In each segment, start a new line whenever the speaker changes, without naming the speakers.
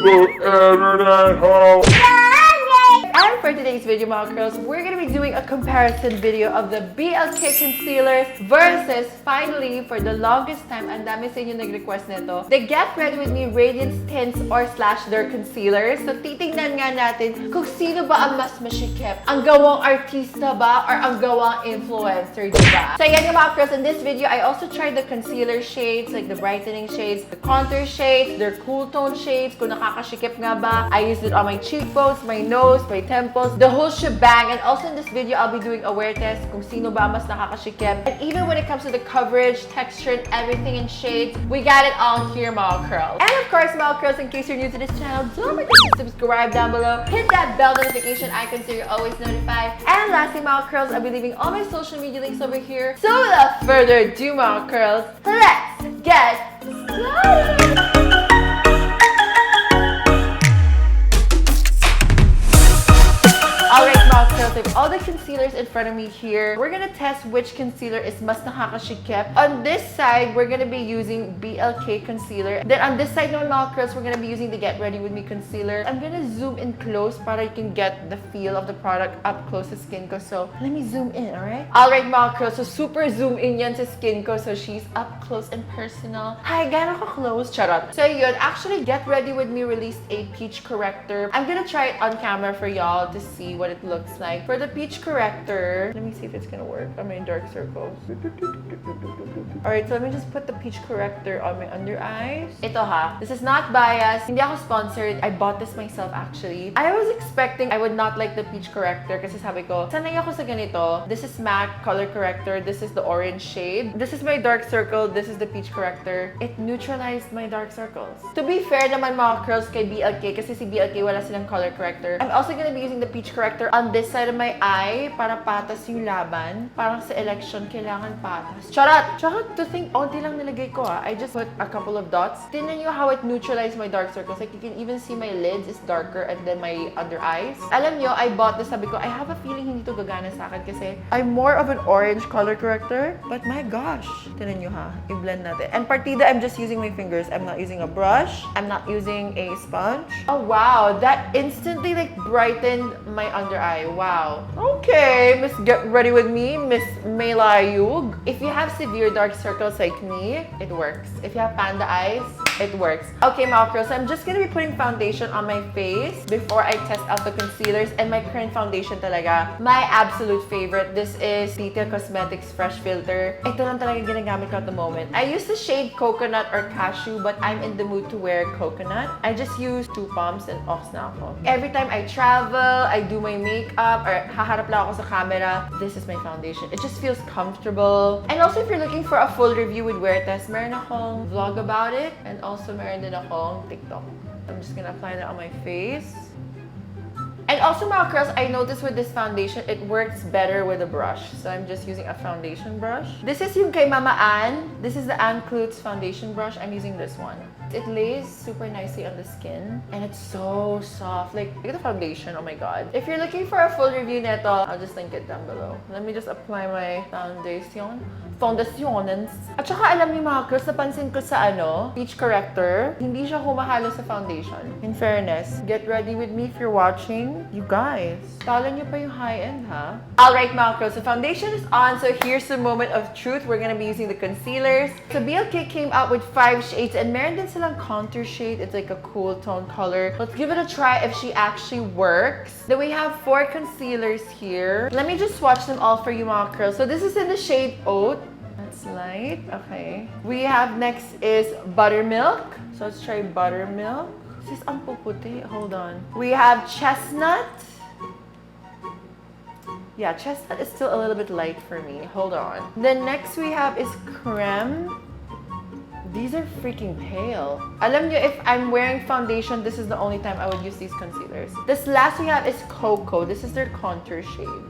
And for today's video, mga curls, we're gonna be doing a comparison video of the BLK concealers versus, finally, for the longest time, ang dami sa inyo nag-request nito, the Get Ready With Me Radiance Tints or / their concealers. So, titingnan nga natin kung sino ba ang mas masikip. Ang gawang artista ba or ang gawang influencer, diba? So, yan yung mga curls. In this video, I also tried the concealer shades, like the brightening shades, the contour shades, their cool tone shades, kung nakakashikip nga ba. I used it on my cheekbones, my nose, my temples, the whole shebang. And also in this video, I'll be doing a wear test kung sino ba mas nakakashikip. And even when it comes to the coverage, texture, and everything in shades, we got it all here, mga curls. And of course, mga curls, in case you're new to this channel, don't forget to subscribe down below. Hit that bell notification icon so you're always notified. And lastly, mga curls, I'll be leaving all my social media links over here. So without further ado, mga curls, let's get started! Alright, mga curls, I have all the concealers in front of me here. We're gonna test which concealer is mas nakakashikip. On this side, we're gonna be using BLK concealer. Then on this side naman, mga curls, we're gonna be using the Get Ready With Me concealer. I'm gonna zoom in close para you can get the feel of the product up close to skin ko. So, let me zoom in, alright? Alright, mga curls, so super zoom in yan sa skin ko. So, she's up close and personal. Hi, gano'n ka close? Charot. So, yun. Actually, Get Ready With Me released a peach corrector. I'm gonna try it on camera for y'all to see what it looks like. For the peach corrector, let me see if it's gonna work on my dark circles. Alright, so let me just put the peach corrector on my under eyes. Ito ha, this is not biased. Hindi ako sponsored. I bought this myself actually. I was expecting I would not like the peach corrector kasi sabi ko, sanay ako sa ganito. This is MAC color corrector. This is the orange shade. This is my dark circle. This is the peach corrector. It neutralized my dark circles. To be fair naman, mga curls, kay BLK, kasi si BLK wala silang color corrector. I'm also gonna be using the peach corrector on this side of my eye para patas yung laban. Parang sa election, kailangan patas. Charot! Charot to think, onti lang nilagay ko ah. I just put a couple of dots. Tingnan nyo how it neutralized my dark circles. Like, you can even see my lids is darker and then my under eyes. Alam nyo, I bought this. Sabi ko, I have a feeling hindi to gagana sa akin kasi I'm more of an orange color corrector. But my gosh! Tingnan nyo ha. I-blend natin. And partida, I'm just using my fingers. I'm not using a brush. I'm not using a sponge. Oh wow! That instantly like brightened my under eye. Wow. Okay, Miss Get Ready With Me, Miss Melayug. If you have severe dark circles like me, it works. If you have panda eyes, it works. Okay, mga curls, so I'm just gonna be putting foundation on my face before I test out the concealers. And my current foundation talaga, my absolute favorite. This is Cosmetic's Fresh Filter. Ito lang talaga ginagamit ko at the moment. I use the shade Coconut or Cashew, but I'm in the mood to wear Coconut. I just use 2 pumps and off na ako. Every time I travel, I do my makeup, or haharap lang ako sa camera, this is my foundation. It just feels comfortable. And also, if you're looking for a full review with wear test, meron akong vlog about it. And also, meron din akong TikTok. I'm just gonna apply that on my face. And also, mga curls, I noticed with this foundation, it works better with a brush. So I'm just using a foundation brush. This is yung kay Mama Ann. This is the Ann Klutz foundation brush. I'm using this one. It lays super nicely on the skin. And it's so soft. Like, look at the foundation. Oh my god. If you're looking for a full review neto, I'll just link it down below. Let me just apply my foundation. Foundations. At saka alam niyo, mga curls, napansin ko sa peach corrector, hindi siya humahalo sa foundation. In fairness, Get Ready With Me if you're watching. You guys, talo niyo pa yung high-end, ha? Alright, mga curls, the foundation is on, so here's the moment of truth. We're gonna be using the concealers. So BLK came out with 5 shades, and meron din silang contour shade. It's like a cool tone color. Let's give it a try if she actually works. Then we have 4 concealers here. Let me just swatch them all for you, mga curls. So this is in the shade Oat. That's light. Okay. We have next is Buttermilk. So let's try Buttermilk. This is ang puputi. Hold on. We have Chestnut. Yeah, Chestnut is still a little bit light for me. Hold on. Then next we have is Creme. These are freaking pale. Alam nyo, if I'm wearing foundation, this is the only time I would use these concealers. This last we have is Cocoa. This is their contour shade.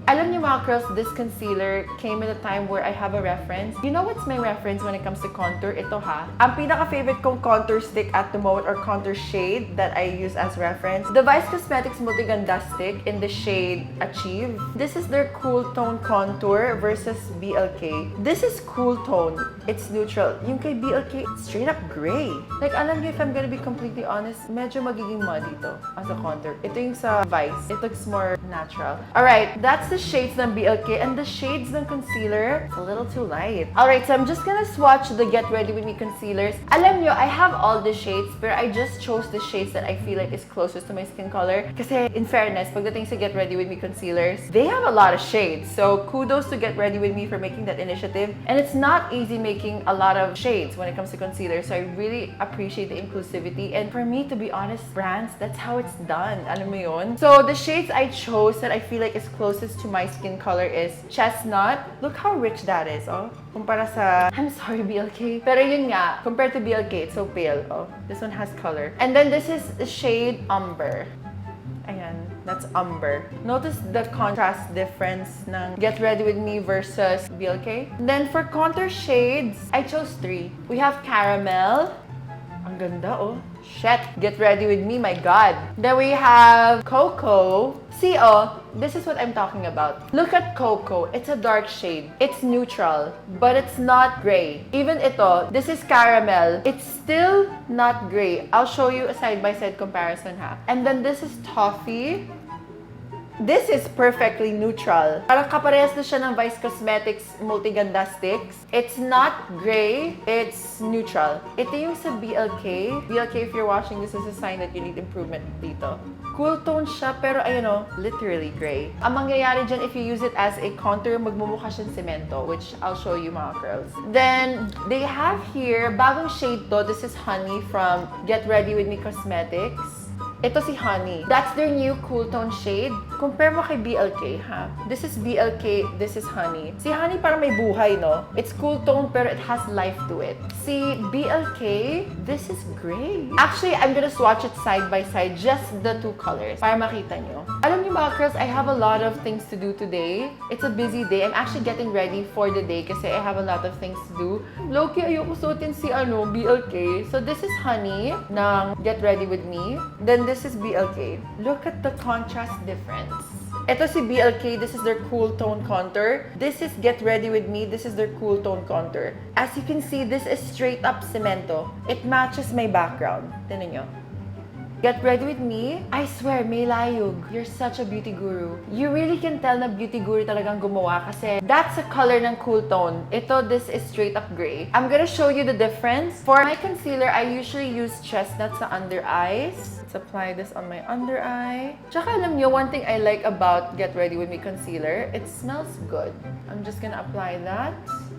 Alam niyo, mga girls, this concealer came at a time where I have a reference. You know what's my reference when it comes to contour? Ito ha. Ang pinaka-favorite kong contour stick at the moment or contour shade that I use as reference, the Vice Cosmetics Multiganda stick in the shade Achieve. This is their cool tone contour versus BLK. This is cool tone. It's neutral. Yung kay BLK, straight up gray. Like, alam niyo, if I'm gonna be completely honest, medyo magiging muddy to as a contour. Ito yung sa Vice. It looks more natural. Alright, that's the shades ng BLK, and the shades ng concealer, a little too light. Alright, so I'm just gonna swatch the Get Ready With Me concealers. Alam nyo, I have all the shades, but I just chose the shades that I feel like is closest to my skin color. Kasi, in fairness, pagdating sa Get Ready With Me concealers, they have a lot of shades. So, kudos to Get Ready With Me for making that initiative. And it's not easy making a lot of shades when it comes to concealer, so I really appreciate the inclusivity. And for me, to be honest, brands, that's how it's done. Alam mo yun? So, the shades I chose that I feel like is closest to my skin color is Chestnut. Look how rich that is, oh. Kumpara sa, I'm sorry, BLK. Pero yun nga, compared to BLK, it's so pale. Oh, this one has color. And then this is the shade Umber. Ayan, that's Umber. Notice the contrast difference ng Get Ready With Me versus BLK. And then for contour shades, I chose 3. We have Caramel. Ang ganda, oh. Shit. Get Ready With Me, my God. Then we have Cocoa. See, oh, this is what I'm talking about. Look at Cocoa. It's a dark shade. It's neutral, but it's not gray. Even ito, this is Caramel. It's still not gray. I'll show you a side-by-side comparison, ha. And then this is Toffee. This is perfectly neutral. Parang kaparehas na siya ng Vice Cosmetics Multiganda Sticks. It's not gray, it's neutral. Ito yung sa BLK. BLK, if you're watching, this is a sign that you need improvement dito. Cool tone siya, pero ayun o, literally gray. Ang mangyayari dyan, if you use it as a contour, magmumukha siyang semento, which I'll show you mga girls. Then, they have here, bagong shade to. This is Honey from Get Ready With Me Cosmetics. Ito si Honey. That's their new cool tone shade. Compare mo kay BLK, ha? This is BLK, this is Honey. Si Honey parang may buhay, no? It's cool tone pero it has life to it. Si BLK, this is gray. Actually, I'm gonna swatch it side by side, just the 2 colors, para makita nyo. Alam niyo mga girls, I have a lot of things to do today. It's a busy day. I'm actually getting ready for the day kasi I have a lot of things to do. Low-key, ayoko suotin si BLK. So this is Honey ng Get Ready With Me. Then this is BLK. Look at the contrast difference. Ito si BLK, this is their cool tone contour. This is Get Ready With Me, this is their cool tone contour. As you can see, this is straight up cemento. It matches my background. Tignan nyo. Get Ready With Me, I swear, may layog. You're such a beauty guru. You really can tell na beauty guru talagang gumawa kasi that's a color ng cool tone. Ito, this is straight up gray. I'm gonna show you the difference. For my concealer, I usually use Chestnut sa under eyes. Let's apply this on my under eye. Tsaka alam nyo, one thing I like about Get Ready With Me concealer, it smells good. I'm just gonna apply that.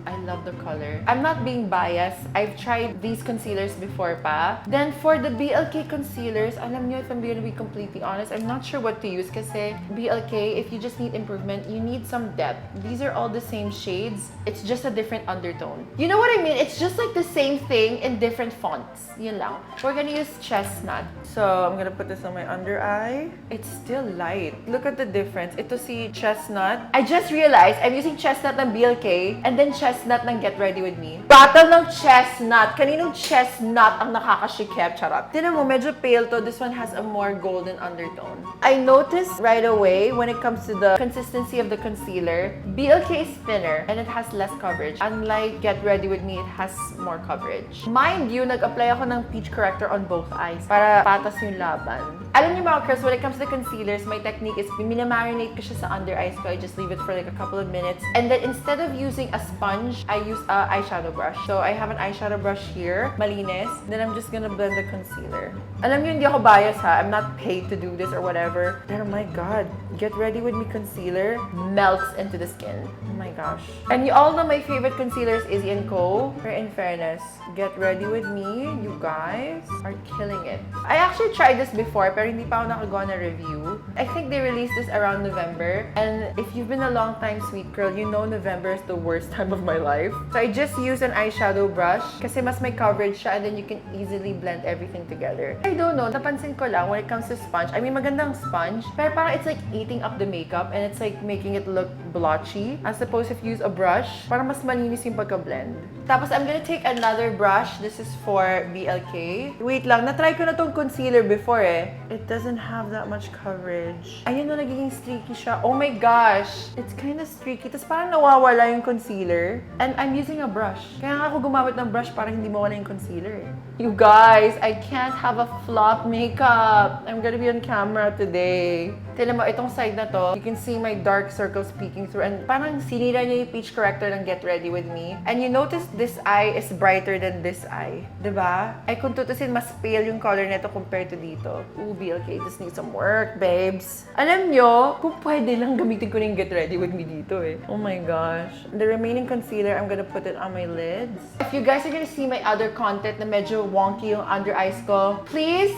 I love the color. I'm not being biased. I've tried these concealers before pa. Then for the BLK concealers, alam nyo, if I'm gonna be completely honest, I'm not sure what to use kasi BLK, if you just need improvement, you need some depth. These are all the same shades. It's just a different undertone. You know what I mean? It's just like the same thing in different fonts. Yun lang. We're gonna use Chestnut. So I'm gonna put this on my under eye. It's still light. Look at the difference. Ito si Chestnut. I just realized I'm using Chestnut ng BLK and then Chestnut ng Get Ready With Me. Battle ng Chestnut. Kaninong Chestnut ang nakakshikeeep? Charot. Tignan mo, medyo pale to. This one has a more golden undertone. I noticed right away when it comes to the consistency of the concealer, BLK is thinner and it has less coverage. Unlike Get Ready With Me, it has more coverage. Mind you, nag-apply ako ng peach corrector on both eyes para patas yung laban. Alam niyo mga girls, when it comes to concealers, my technique is minamarinate ko siya sa under eyes ko. I just leave it for like a couple of minutes. And then instead of using a sponge, I use an eyeshadow brush. So I have an eyeshadow brush here, malinis. Then I'm just gonna blend the concealer. Alam niyo, hindi ako biased ha. I'm not paid to do this or whatever. But oh my God, Get Ready With Me concealer melts into the skin. Oh my gosh. And you all know my favorite concealer is Izzy & Co. But in fairness, Get Ready With Me, you guys are killing it. I actually tried this before, pero hindi pa ako nakagawa na review. I think they released this around November. And if you've been a long time sweet girl, you know November is the worst time of my life. So I just use an eyeshadow brush kasi mas may coverage siya and then you can easily blend everything together. I don't know, napansin ko lang when it comes to sponge. I mean, magandang sponge, pero parang it's like eating up the makeup and it's like making it look blotchy. As opposed if you use a brush, parang mas malinis yung pagka-blend. Tapos I'm gonna take another brush. This is for BLK. Wait lang, na-try ko na tong concealer before eh. It doesn't have that much coverage. Ayun na, nagiging streaky siya. Oh my gosh! It's kind of streaky. Tapos parang nawawala yung concealer. And I'm using a brush. Kaya nga ako gumamit ng brush para hindi mawala yung concealer eh. You guys, I can't have a flop makeup. I'm gonna be on camera today. Tignan mo, itong side na to, you can see my dark circles peeking through. And parang sinira niya yung peach corrector ng Get Ready With Me. And you notice this eye is brighter than this eye. Diba? Ay, kung tutusin, mas pale yung color nito compared to dito. Ooh, BLK, this needs some work, babes. Alam nyo, kung pwede lang gamitin ko na yung Get Ready With Me dito eh. Oh my gosh. The remaining concealer, I'm gonna put it on my lids. If you guys are gonna see my other content na medyo wonky yung under eyes ko, please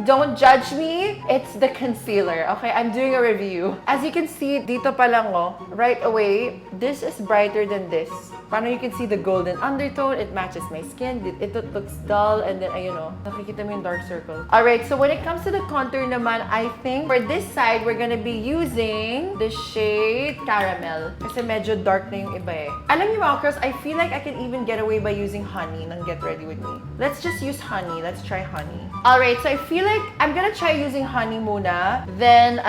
don't judge me. It's the concealer, okay? I'm doing a review. As you can see, dito pa lang oh, right away, this is brighter than this. Paano you can see the golden undertone, it matches my skin, it looks dull, and then ayun oh, nakikita mo yung dark circle. Alright, so when it comes to the contour naman, I think for this side, we're gonna be using the shade Caramel. Kasi medyo dark na yung iba eh. Alam niyo mga girls, I feel like I can even get away by using honey ng Get Ready With Me. Let's just use honey. Let's try honey. Alright, so I feel like I'm gonna try using honey muna. Then,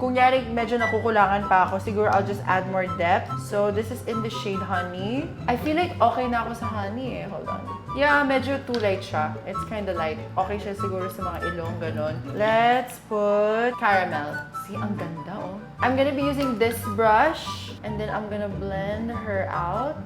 kunyari medyo nakukulangan pa ako, siguro I'll just add more depth. So, this is in the shade Honey. I feel like okay na ako sa honey eh. Hold on. Yeah, medyo too light siya. It's kinda light. Okay siya siguro sa mga ilong, ganon. Let's put Caramel. See, ang ganda oh. I'm gonna be using this brush and then I'm gonna blend her out.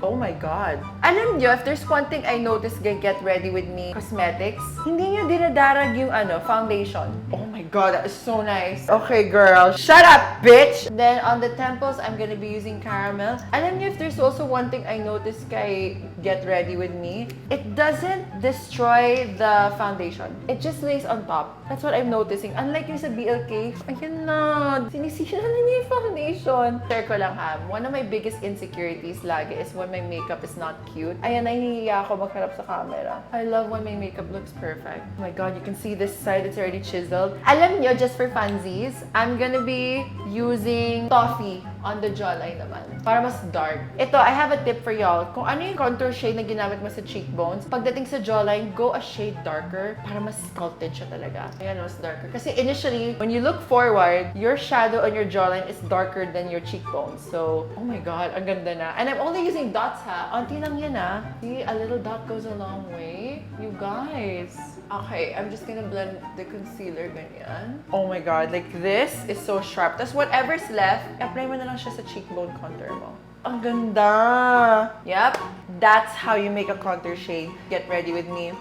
Oh my God. Alam nyo, if there's one thing I noticed Get Ready With Me Cosmetics, hindi nyo dinadarag yung foundation. Oh my God, that is so nice. Okay, girl. Shut up, bitch! Then, on the temples, I'm gonna be using Caramel. Alam nyo, if there's also one thing I noticed kay Get Ready With Me, it doesn't destroy the foundation. It just lays on top. That's what I'm noticing. Unlike yung sa BLK, ayun na, sinisira na niya yung foundation. Share ko lang ha, one of my biggest insecurities lagi is when my makeup is not cute. Ayan, nahihiya ako magharap sa camera. I love when my makeup looks perfect. Oh my God, you can see this side, it's already chiseled. Alam nyo, just for funsies, I'm gonna be using Toffee on the jawline naman. Para mas dark. Ito, I have a tip for y'all. Kung ano yung contour shade na ginamit mo sa cheekbones, pagdating sa jawline, go a shade darker para mas sculpted siya talaga. Ayan, mas darker. Kasi initially, when you look forward, your shadow on your jawline is darker than your cheekbones. So, oh my God, ang ganda na. And I'm only using dots ha. Auntie lang yan ha. See, a little dot goes a long way. You guys. Okay, I'm just gonna blend the concealer ganyan. Oh my God, like this is so sharp. Tapos whatever's left, apply mo na lang siya sa cheekbone contour mo. Ang ganda! Yep, that's how you make a contour shade. Get Ready With Me.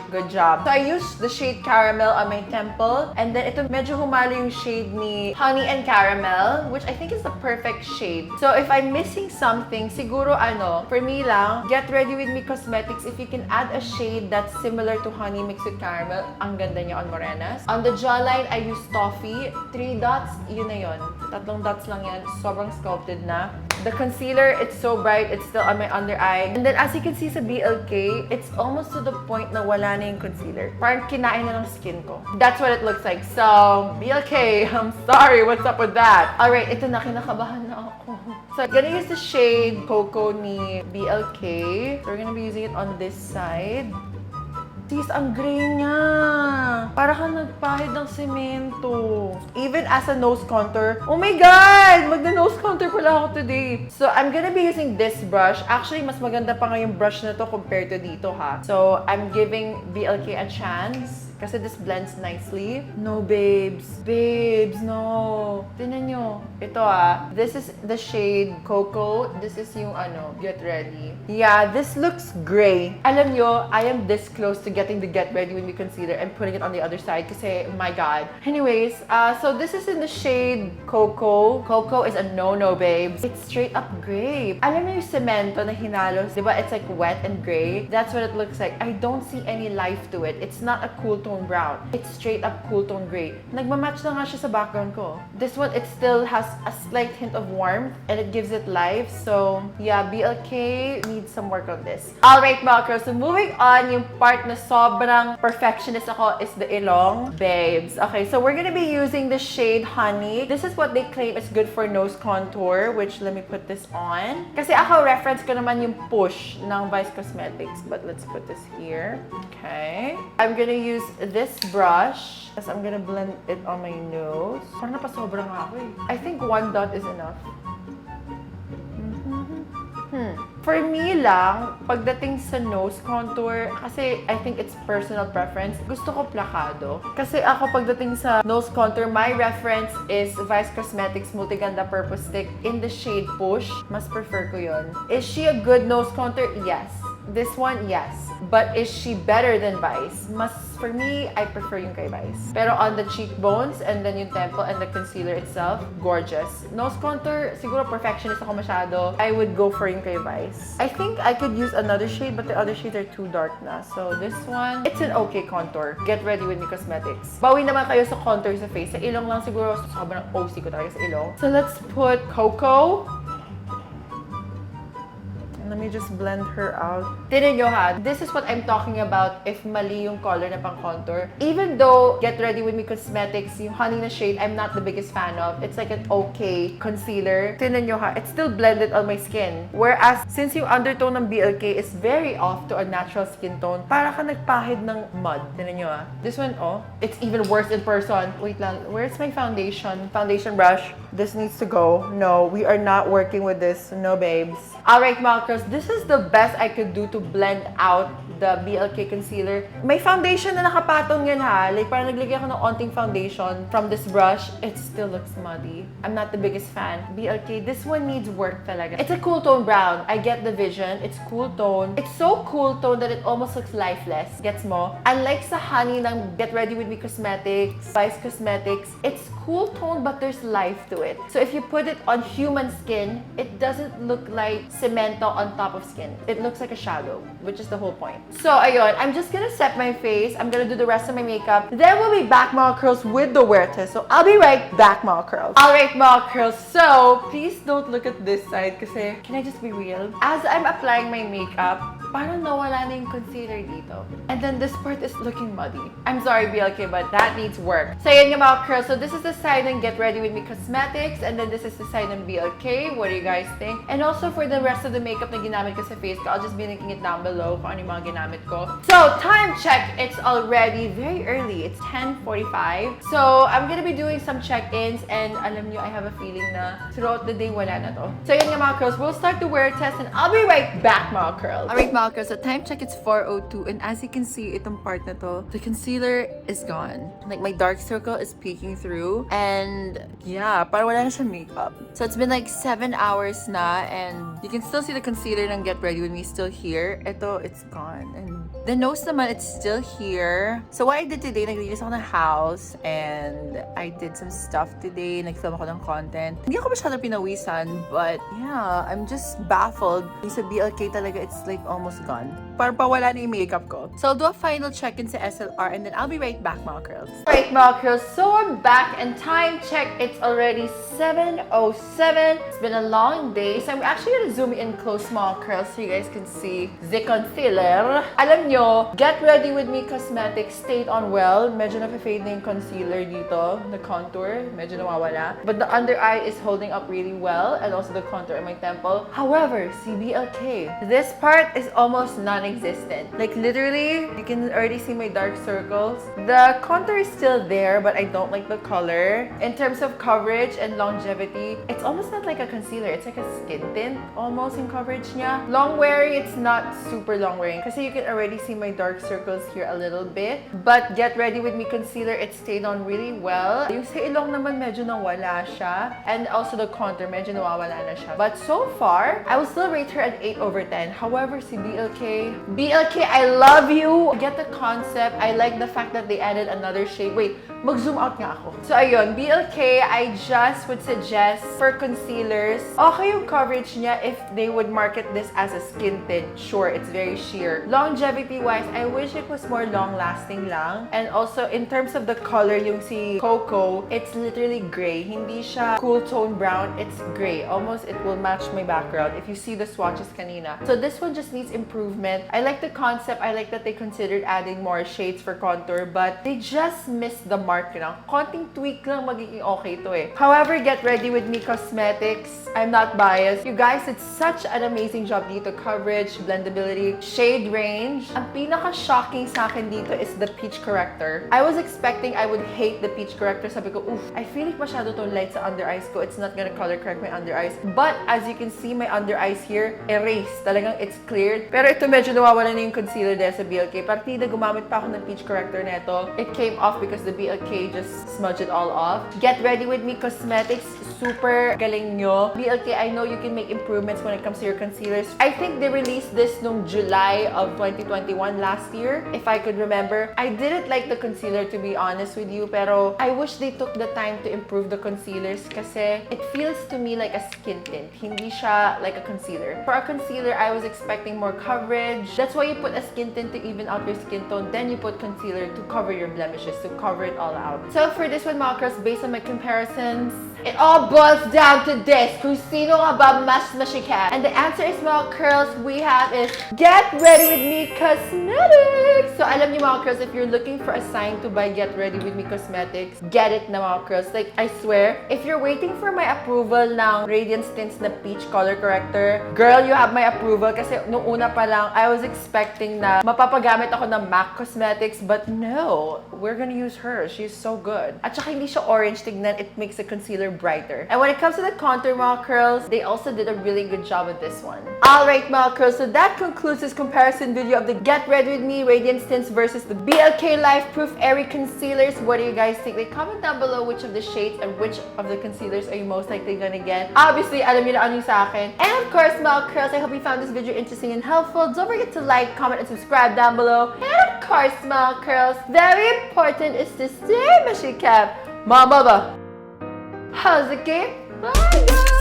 Good job. So I used the shade Caramel on my temple. And then ito medyo humalo yung shade ni Honey and Caramel, which I think is the perfect shade. So if I'm missing something, siguro for me lang, Get Ready With Me Cosmetics, if you can add a shade that's similar to Honey mixed with Caramel, ang ganda niya on morenas. On the jawline, I used Toffee. 3 dots, yun na yun. 3 dots lang yan. Sobrang sculpted na. The concealer, it's so bright. It's still on my under eye. And then as you can see sa BLK, it's almost to the point na wala na yung concealer. Parang kinain na ng skin ko. That's what it looks like. So, BLK, I'm sorry. What's up with that? Alright, ito na. Kinakabahan na ako. So, I'm gonna use the shade Cocoa ni BLK. So, we're gonna be using it on this side. Sis, ang gray niya. Para ka nagpahid ng semento. Even as a nose contour. Oh my God! Magna-nose contour pala ako today. So, I'm gonna be using this brush. Actually, mas maganda pa nga yung brush na to compared to dito ha. So, I'm giving BLK a chance. Kasi this blends nicely. No, babes. Babes, no. Tingnan nyo. Ito this is the shade Cocoa. This is yung Get Ready. Yeah, this looks gray. Alam nyo, I am this close to getting the Get Ready With Me concealer and putting it on the other side kasi, my God. Anyways, so this is in the shade Cocoa. Cocoa is a no-no, babes. It's straight up gray. Alam mo yung semento na hinalos? Diba? It's like wet and gray. That's what it looks like. I don't see any life to it. It's not a cool tone brown. It's straight up cool tone gray. Nagmamatch na nga siya sa background ko. This one, it still has a slight hint of warmth and it gives it life. So, yeah, BLK needs some work on this. Alright, mga girls. So, moving on, yung part na sobrang perfectionist ako is the ilong. Babes. Okay, so we're gonna be using the shade Honey. This is what they claim is good for nose contour, which let me put this on. Kasi ako, reference ko naman yung Push ng Vice Cosmetics. But let's put this here. Okay. I'm gonna use this brush. Because I'm gonna blend it on my nose. Parang napasobra nga ako eh. I think 1 dot is enough. For me lang, pagdating sa nose contour, kasi I think it's personal preference, gusto ko plakado. Kasi ako pagdating sa nose contour, my reference is Vice Cosmetics Multiganda Purple Stick in the shade Push. Mas prefer ko yun. Is she a good nose contour? Yes. This one, yes. But is she better than Vice? For me, I prefer yung kay Vice. Pero on the cheekbones, and then yung temple, and the concealer itself, gorgeous. Nose contour, siguro perfectionist ako masyado. I would go for yung kay Vice. I think I could use another shade, but the other shades are too dark na. So this one, it's an okay contour. Get ready with me cosmetics. Bawi naman kayo sa contour sa face. Sa ilong lang siguro, sobrang OC ko talaga sa ilong. So let's put Cocoa. Let me just blend her out. Tinan nyo ha, this is what I'm talking about if mali yung color na pang contour. Even though Get Ready With Me Cosmetics, yung honey na shade, I'm not the biggest fan of. It's like an okay concealer. Tinan nyo ha, it's still blended on my skin. Whereas, since yung undertone ng BLK is very off to a natural skin tone, para ka nagpahid ng mud. Tinan nyo ha. This one, oh, it's even worse in person. Wait lang, where's my foundation? Foundation brush. This needs to go. No, we are not working with this. No, babes. Alright, mga girls, this is the best I could do to blend out the BLK concealer. May foundation na nakapatong yan ha. Like, parang naglagay ako ng onting foundation from this brush. It still looks muddy. I'm not the biggest fan. BLK, this one needs work talaga. It's a cool tone brown. I get the vision. It's cool tone. It's so cool tone that it almost looks lifeless. Gets mo? Unlike sa honey ng Get Ready With Me Cosmetics, Vice Cosmetics, it's cool tone but there's life to it. So if you put it on human skin, it doesn't look like cemento on top of skin. It looks like a shadow, which is the whole point. So, ayun, I'm just gonna set my face. I'm gonna do the rest of my makeup. Then we'll be back, mga curls, with the wear test. So, I'll be right back, mga curls. Alright, mga curls. So, please don't look at this side kasi, can I just be real? As I'm applying my makeup, parang nawala na yung concealer dito. And then this part is looking muddy. I'm sorry, BLK, but that needs work. So, ayun yung mga curls. So, this is the side ng Get Ready With Me Cosmetics. And then this is the side ng BLK. What do you guys think? And also, for the rest of the makeup na ginamit ko sa face ko, I'll just be linking it down below kung ano yung mga ginamit ko. So, time check. It's already very early. It's 10:45. So, I'm gonna be doing some check-ins and alam nyo, I have a feeling na throughout the day, wala na to. So, yun nga mga curls. We'll start the wear test and I'll be right back, mga curls. Alright, mga curls. So, time check, it's 4:02 and as you can see, itong part na to, the concealer is gone. Like, my dark circle is peeking through and yeah, parang wala na siyang makeup. So, it's been like 7 hours na and you can still see the concealer ng Get Ready With Me still here. Ito, it's gone. And the nose naman, it's still here. So what I did today, naglinis ako ng house and I did some stuff today. Nag-film ako ng content. Hindi ako masyadong pinawisan, but yeah, I'm just baffled. Yung sa BLK talaga, it's like almost gone. Parang pawala na yung makeup ko. So I'll do a final check-in sa SLR and then I'll be right back, mga curls. Alright, mga curls. So I'm back and time check, it's already 7:07. It's been a long day. So I'm actually gonna zoom in close, mga curls, so you guys can see the concealer. Alam nyo, Get Ready With Me Cosmetics stayed on well. Medyo na-fade na yung concealer dito. The contour, medyo nawawala. But the under eye is holding up really well and also the contour in my temple. However, BLK, this part is almost non-existent. Like literally, you can already see my dark circles. The contour is still there, but I don't like the color. In terms of coverage and longevity, it's almost not like a concealer. It's like a skin tint almost in coverage niya. Long wearing, it's not super long wearing kasi you can already see my dark circles here a little bit. But Get Ready With Me concealer, it stayed on really well. Yung sa ilong naman medyo nawala siya. And also the contour, medyo nawawala na siya. But so far, I will still rate her at 8/10. However, si BLK, I love you. I get the concept. I like the fact that they added another shade. Wait, mag-zoom out nga ako. So, ayun, BLK, I just would suggest for concealers, okay yung coverage niya if they would market this as a skin tint. Sure, it's very sheer. Longevity-wise, I wish it was more long-lasting lang. And also, in terms of the color, yung si Coco, it's literally gray. Hindi siya cool tone brown, it's gray. Almost, it will match my background if you see the swatches kanina. So, this one just needs improvement. I like the concept. I like that they considered adding more shades for contour, but they just missed the mark, you know. Konting tweak lang magiging okay to eh. However, get ready with me Cosmetics. I'm not biased. You guys did such an amazing job dito. Coverage, blendability, shade range. Ang pinaka-shocking sa akin dito is the Peach Corrector. I was expecting I would hate the Peach Corrector. Sabi ko, oof, I feel like masyado tong light sa under eyes ko. It's not gonna color correct my under eyes. But as you can see, my under eyes here, erased. Talagang it's cleared. Pero ito medyo nawawala na yung concealer dahil sa BLK. Partida, gumamit pa ako ng Peach Corrector neto. It came off because the BLK just smudged it all off. Get ready with me Cosmetics. Super galing nyo. BLK, I know you can make improvements when it comes to your concealers. I think they released this nung July of 2021 last year, if I could remember. I didn't like the concealer, to be honest with you, pero I wish they took the time to improve the concealers kasi it feels to me like a skin tint. Hindi siya like a concealer. For a concealer, I was expecting more coverage. That's why you put a skin tint to even out your skin tone. Then you put concealer to cover your blemishes, to cover it all out. So for this one, mga girls, based on my comparisons, it all boils down to this. Kung sino nga ba mas mashika? And the answer is, mga curls, we have is Get Ready With Me Cosmetics. So alam niyo, mga curls, if you're looking for a sign to buy Get Ready With Me Cosmetics, get it na, mga curls. Like, I swear, if you're waiting for my approval ng Radiance Tints na Peach Color Corrector, girl, you have my approval. Kasi nung una pa lang, I was expecting na mapapagamit ako ng MAC Cosmetics, but no, we're gonna use her. She's so good. At saka hindi siya orange, tignan, it makes the concealer brighter. And when it comes to the contour, mga curls, they also did a really good job with this one. Alright, mga curls, so that concludes this comparison video of the Get Ready With Me Radiance Tints versus the BLK Lifeproof Airy Concealers. What do you guys think? Like, comment down below which of the shades and which of the concealers are you most likely gonna get. Obviously, alam niyo na ano yung sa akin. And of course, mga curls, I hope you found this video interesting and helpful. Don't forget to like, comment, and subscribe down below. And of course, mga curls, very important is to stay mashikeeep. Mama ba? How's it, Bye, guys!